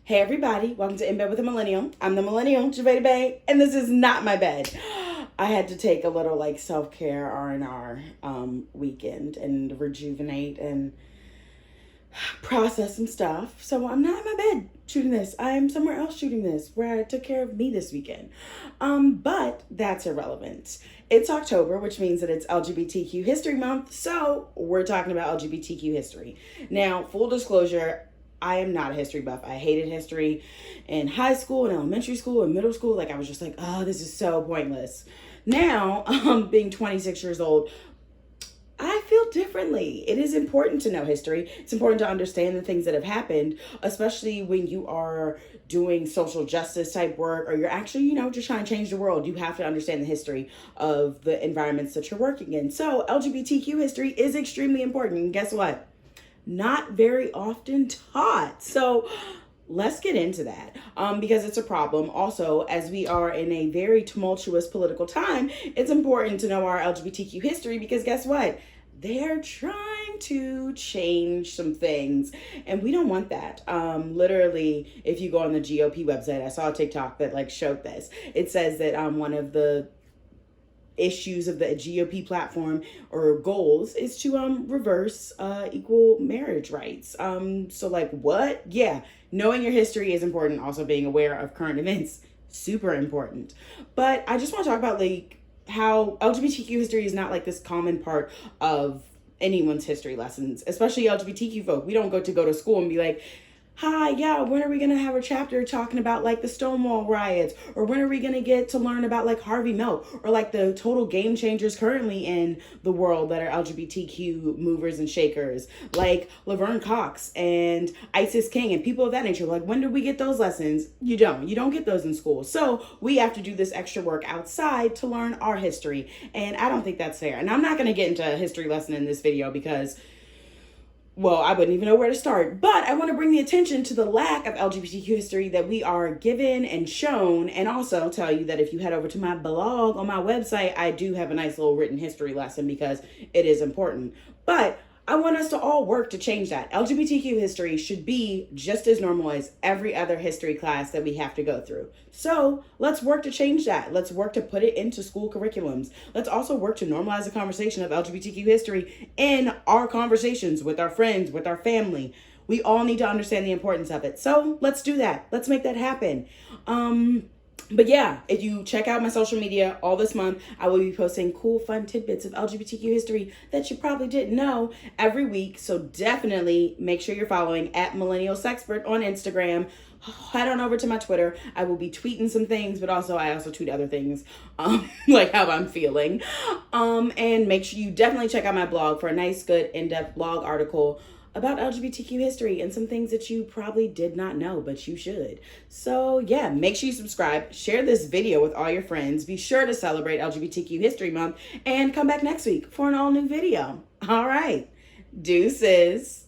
Hey everybody, welcome to In Bed with a Millennial. I'm the Millennial, Javeda Bay, and this is not my bed. I had to take a little self-care R&R weekend and rejuvenate and process some stuff. So I'm not in my bed shooting this. I'm somewhere else shooting this where I took care of me this weekend. But that's irrelevant. It's October, which means that it's LGBTQ History Month. So we're talking about LGBTQ history. Now, full disclosure, I am not a history buff. I hated history in high school and elementary school and middle school. I was just like, oh, this is so pointless. Now, being 26 years old, I feel differently. It is important to know history. It's important to understand the things that have happened, especially when you are doing social justice type work or you're actually, just trying to change the world. You have to understand the history of the environments that you're working in. So LGBTQ history is extremely important. And guess what? Not very often taught. So let's get into that because it's a problem. Also, as we are in a very tumultuous political time, it's important to know our LGBTQ history because guess what? They're trying to change some things and we don't want that. Literally, if you go on the GOP website, I saw a TikTok that showed this. It says that one of the issues of the GOP platform or goals is to reverse equal marriage rights. So what? Yeah, knowing your history is important. Also being aware of current events, super important. But I just want to talk about how LGBTQ history is not this common part of anyone's history lessons, especially LGBTQ folk. We don't go to school and be like, hi, yeah, when are we going to have a chapter talking about the Stonewall riots? Or when are we going to get to learn about Harvey Milk or the total game changers currently in the world that are LGBTQ movers and shakers, like Laverne Cox and Isis King and people of that nature? When do we get those lessons? You don't get those in school. So we have to do this extra work outside to learn our history. And I don't think that's fair. And I'm not going to get into a history lesson in this video because I wouldn't even know where to start. But I want to bring the attention to the lack of LGBTQ history that we are given and shown, and also tell you that if you head over to my blog on my website, I do have a nice little written history lesson because it is important. But I want us to all work to change that. LGBTQ history should be just as normal as every other history class that we have to go through. So let's work to change that. Let's work to put it into school curriculums. Let's also work to normalize the conversation of LGBTQ history in our conversations with our friends, with our family. We all need to understand the importance of it. So let's do that. Let's make that happen. But yeah, if you check out my social media all this month, I will be posting cool, fun tidbits of LGBTQ history that you probably didn't know every week. So definitely make sure you're following at Millennial Sexpert on Instagram. Head on over to my Twitter. I will be tweeting some things, but I also tweet other things, like how I'm feeling. And make sure you definitely check out my blog for a nice, good, in-depth blog article about LGBTQ history and some things that you probably did not know, but you should. So yeah, make sure you subscribe, share this video with all your friends, be sure to celebrate LGBTQ History Month, and come back next week for an all new video. All right, deuces.